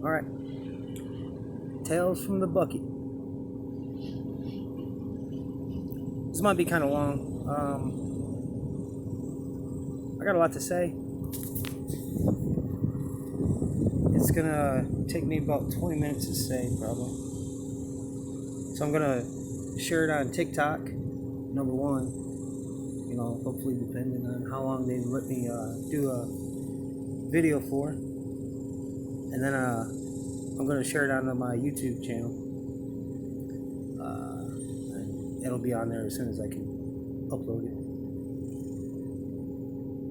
Alright. Tales from the Bucket. This might be kind of long. I got a lot to say. It's gonna take me about 20 minutes to say, probably. So I'm gonna share it on TikTok, number one. You know, hopefully depending on how long they let me do a video for. And then I'm gonna share it onto my YouTube channel. And it'll be on there as soon as I can upload it.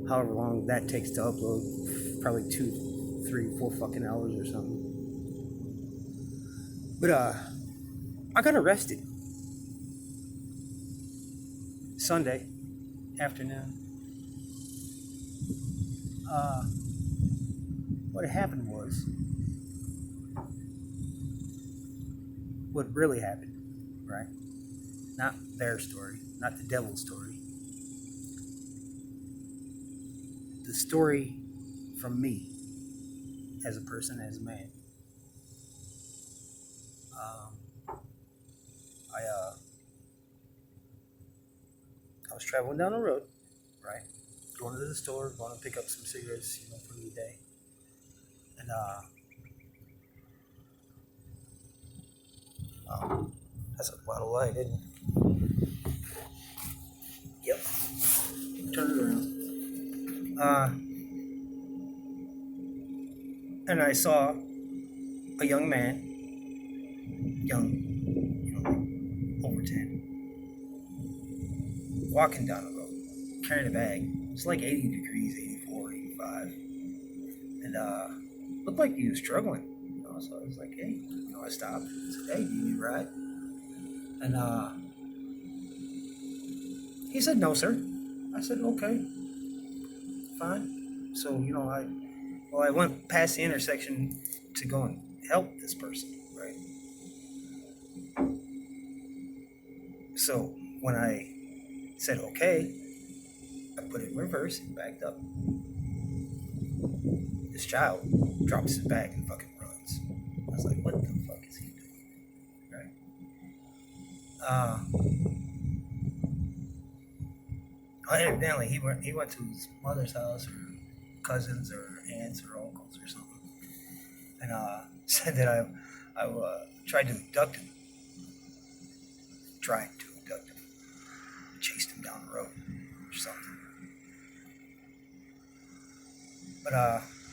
However long that takes to upload, probably 2, 3, 4 fucking hours or something. But I got arrested Sunday afternoon. What happened was, what really happened, right? Not their story, not the devil's story. The story from me, as a person, as a man. I was traveling down the road, right? Going to the store, going to pick up some cigarettes, for the day. And that's a lot of light, isn't it? Yep. Turn it around. And I saw a young man, over 10, walking down the road, carrying a bag. It's like 80 degrees, 84, 85. And looked like he was struggling. So I was like, hey, I stopped. I said, hey, do you need a ride? And he said, no, sir. I said, okay, fine. So, I went past the intersection to go and help this person, right? So when I said okay, I put it in reverse and backed up. This child drops his bag and fucking runs. I was like, what the fuck is he doing? Right? Evidently he went to his mother's house or cousins or aunts or uncles or something, and said that I tried to abduct him. Chased him down the road or something. But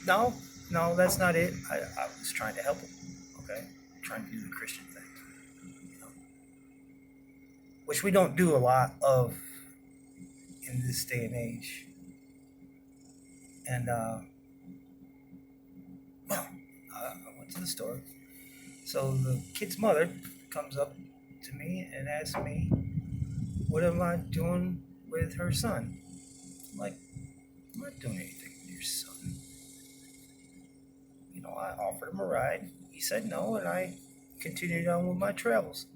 no, that's not it. I was trying to help him. Okay, trying to do the Christian thing, which we don't do a lot of in this day and age. And I went to the store. So the kid's mother comes up to me and asks me, what am I doing with her son? I'm like, I'm not doing anything with your son. I offered him a ride. He said no, and I continued on with my travels.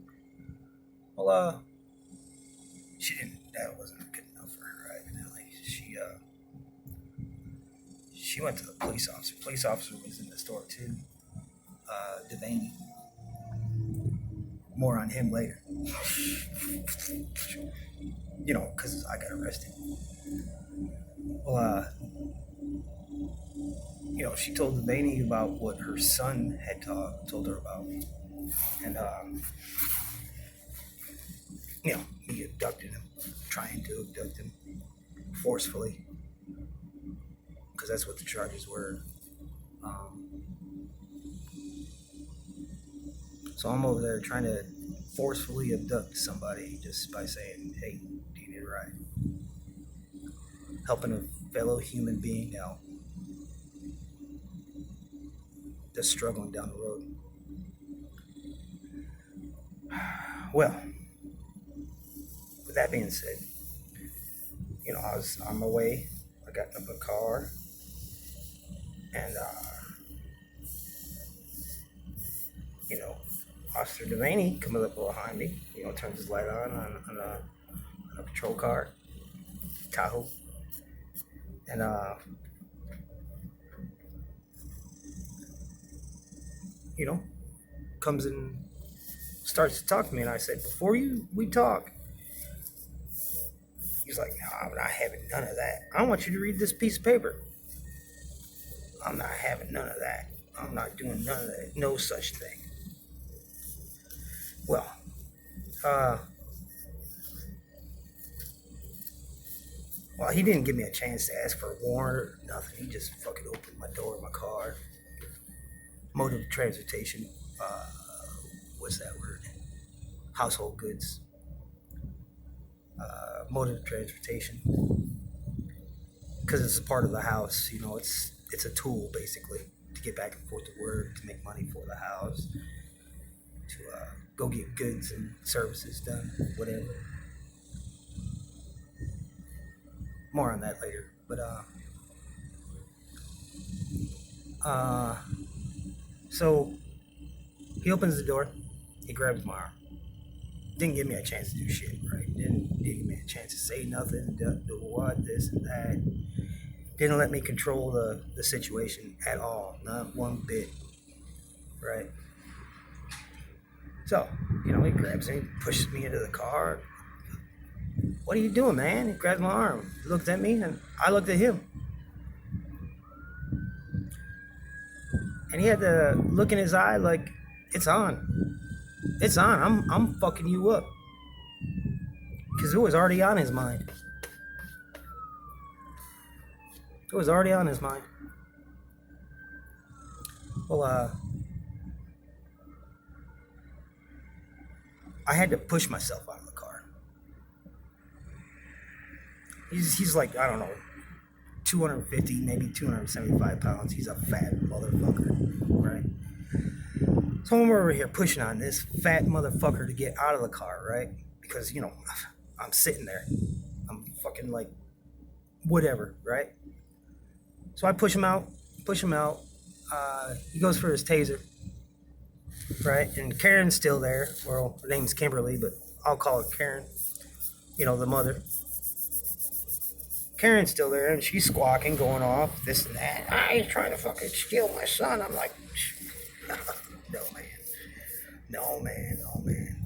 Well, that wasn't good enough for her, evidently. She went to the police officer. Police officer was in the store too. Devaney. More on him later. Because I got arrested. Well, she told Devaney about what her son had told her about. And, he abducted him, trying to abduct him forcefully. Because that's what the charges were. So I'm over there trying to forcefully abduct somebody just by saying, hey, do you need a ride? Helping a fellow human being out that's struggling down the road. Well, with that being said, I was on my way. I got in a car, and Officer Devaney coming up behind me, turns his light on a patrol car, Tahoe, and you know, comes and starts to talk to me. And I said, before we talk, he's like, no, I'm not having none of that. I want you to read this piece of paper. I'm not having none of that. I'm not doing none of that. No such thing. Well, uh, well, he didn't give me a chance to ask for a warrant or nothing. He just fucking opened my door of my car. Mode of transportation. What's that word? Household goods. Mode of transportation. Because it's a part of the house. You know, it's a tool basically to get back and forth to work, to make money for the house, to go get goods and services done, whatever. More on that later. But so he opens the door, he grabs my arm. Didn't give me a chance to do shit, right? Didn't give me a chance to say nothing, do what, this and that. Didn't let me control the situation at all, not one bit, right? So, you know, he grabs me, pushes me into the car. What are you doing, man? He grabs my arm, he looked at me, and I looked at him. And he had the look in his eye like, it's on. It's on. I'm fucking you up. Because it was already on his mind. It was already on his mind. Well, I had to push myself out of the car. He's like, I don't know, 250, maybe 275 pounds. He's a fat motherfucker, right? So I'm over here pushing on this fat motherfucker to get out of the car, right? Because, you know, I'm sitting there. I'm fucking like, whatever, right? So I push him out. He goes for his taser, right? And Karen's still there. Well, her name's Kimberly, but I'll call her Karen. You know, the mother. Karen's still there, and she's squawking, going off, this and that. He's trying to fucking steal my son. I'm like, no, man. No, man. No, man.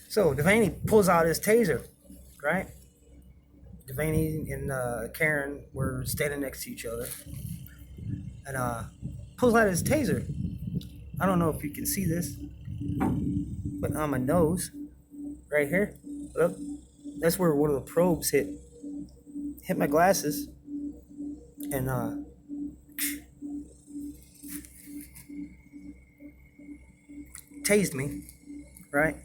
So Devaney pulls out his taser, right? Devaney and Karen were standing next to each other. And pulls out his taser. I don't know if you can see this, but on my nose, right here, look, that's where one of the probes hit my glasses, and tased me, right?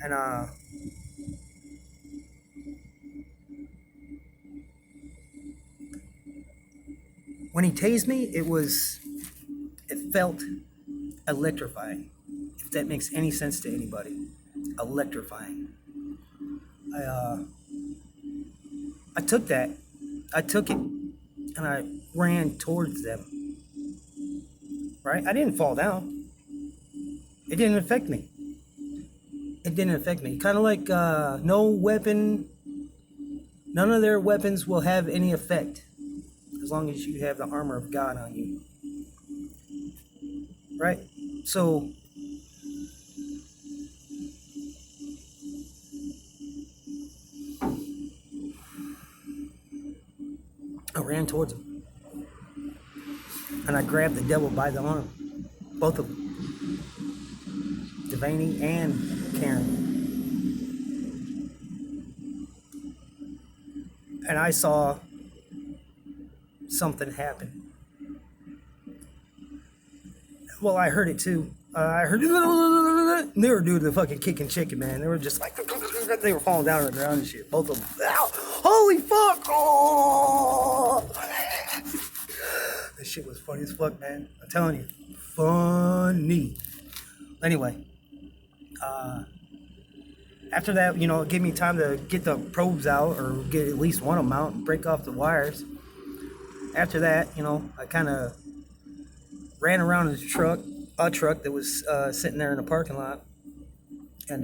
And when he tased me, it felt electrifying, if that makes any sense to anybody. Electrifying. I took it, and I ran towards them, right? I didn't fall down. It didn't affect me. Kind of like no weapon, none of their weapons will have any effect as long as you have the armor of God on you, right? So I ran towards him, and I grabbed the devil by the arm, both of them, Devaney and Karen. And I saw something happen. Well, I heard it too. I heard they were doing the fucking kicking chicken, man. They were just like, they were falling down on the ground and shit. Both of them. Ow! Holy fuck! Oh! This shit was funny as fuck, man. I'm telling you, funny. Anyway, after that, you know, it gave me time to get the probes out, or get at least one of them out and break off the wires. After that, you know, I kind of ran around a truck that was sitting there in the parking lot, and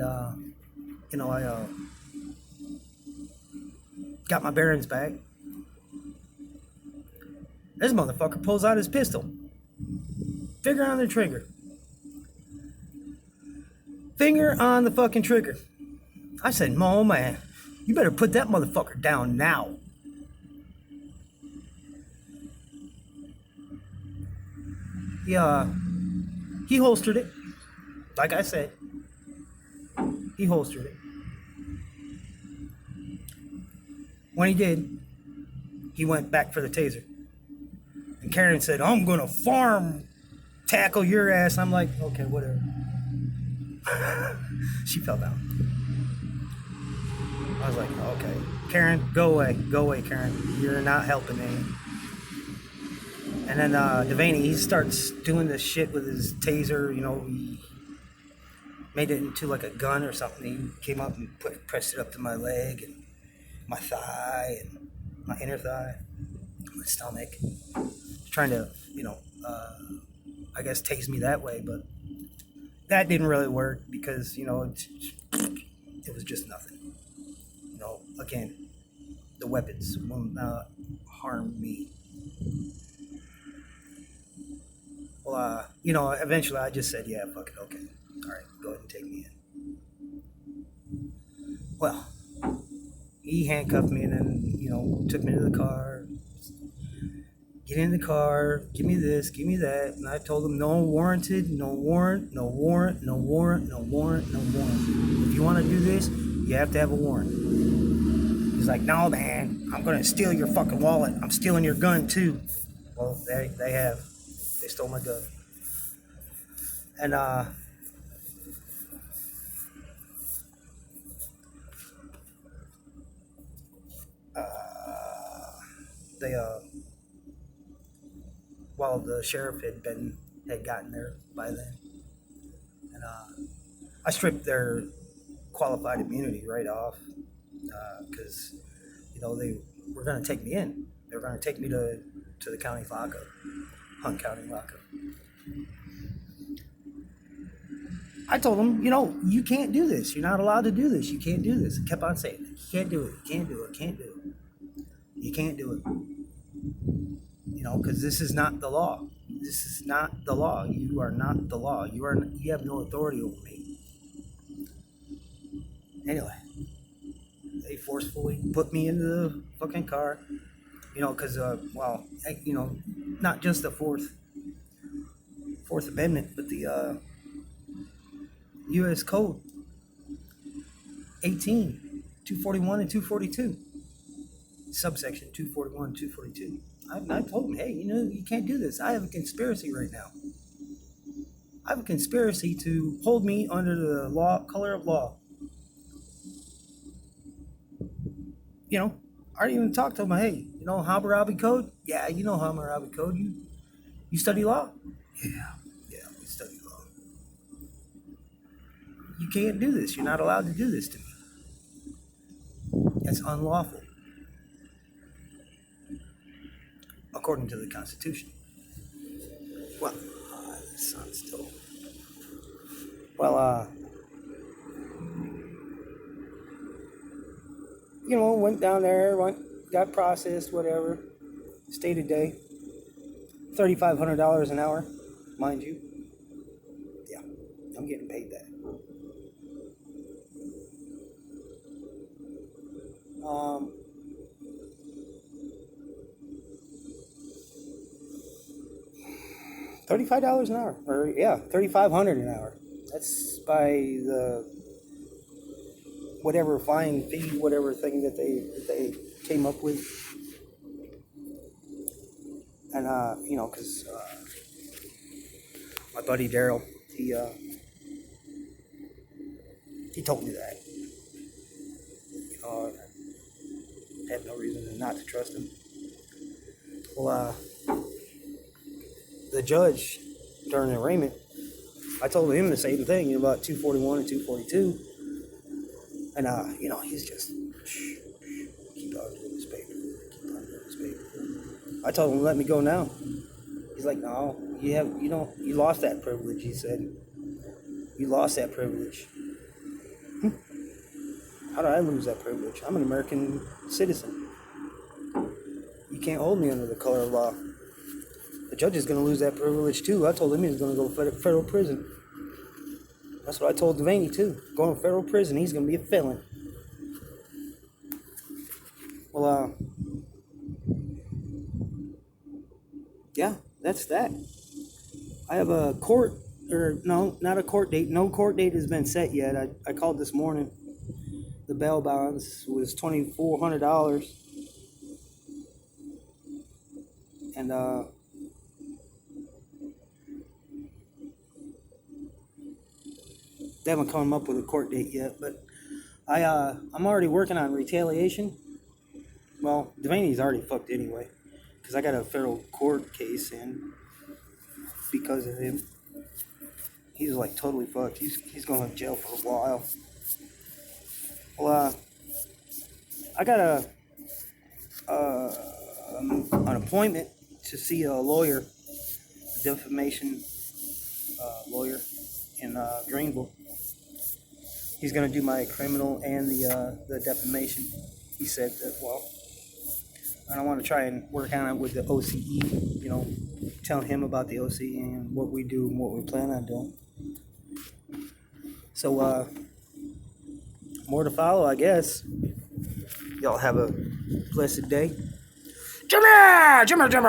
you know, I got my bearings back. This motherfucker pulls out his pistol. Finger on the trigger. Finger on the fucking trigger. I said, "Oh man, you better put that motherfucker down now." He holstered it. Like I said, he holstered it. When he did, he went back for the taser. And Karen said, "I'm gonna farm tackle your ass." I'm like, okay, whatever. She fell down. I was like, okay, Karen, go away, Karen. You're not helping me. And then Devaney, he starts doing this shit with his taser. You know, he made it into like a gun or something. He came up and pressed it up to my leg and my thigh and my inner thigh, my stomach. Trying to, I guess tase me that way, but that didn't really work because, it was just nothing. Again, the weapons will not harm me. Well, eventually I just said, yeah, fuck it, okay. All right, go ahead and take me in. Well, he handcuffed me and then, took me to the car. Get in the car, give me this, give me that. And I told him, no warranted, no warrant, no warrant, no warrant, no warrant, no warrant. If you want to do this, you have to have a warrant. He's like, no, man, I'm going to steal your fucking wallet. I'm stealing your gun, too. Well, they have. They stole my gun. And, they, well, the sheriff had gotten there by then. And, I stripped their qualified immunity right off. Because, they were going to take me in. They were going to take me to the county lockup, Hunt County lockup. I told them, you can't do this. You're not allowed to do this. You can't do this. I kept on saying, you can't do it. You can't do it. Can't do it. You can't do it. Because this is not the law. This is not the law. You are not the law. You have no authority over me. Anyway. They forcefully put me into the fucking car, because, not just the Fourth Amendment, but the U.S. Code 18, 241 and 242, subsection 241, 242. I told them, hey, you can't do this. I have a conspiracy right now. I have a conspiracy to hold me under the color of law. I already even talked to him. Hey, Hammurabi Code? Yeah, you know Hammurabi Code. You study law? Yeah, we study law. You can't do this. You're not allowed to do this to me. That's unlawful, according to the Constitution. Well, the sun's still. Well, went down there, got processed, whatever. Stayed a day. $3,500 an hour, mind you. Yeah, I'm getting paid that. $35 an hour, or yeah, $3,500 an hour. That's by the whatever fine fee, whatever thing that they came up with. And because my buddy Daryl, he told me that. I had no reason not to trust him. Well, the judge during the arraignment, I told him the same thing about 241 and 242. And, he's just, keep on doing this paper. I told him to let me go now. He's like, no, you lost that privilege, he said. You lost that privilege. How did I lose that privilege? I'm an American citizen. You can't hold me under the color of law. The judge is going to lose that privilege too. I told him he was going to go to federal prison. That's what I told Devaney too. Going to federal prison, he's going to be a felon. Well, yeah, that's that. I have a court, or no, not a court date. No court date has been set yet. I called this morning. The bail bonds was $2,400, and they haven't come up with a court date yet. But I'm already working on retaliation. Well, Devaney's already fucked anyway, because I got a federal court case in because of him. He's like totally fucked. He's going to jail for a while. Well, I got an appointment to see a lawyer, a defamation lawyer in Greenville. He's gonna do my criminal and the defamation. He said that, well, and I want to try and work on it with the OCE. You know, tell him about the OCE and what we do and what we plan on doing. So more to follow, I guess. Y'all have a blessed day. Jimmy!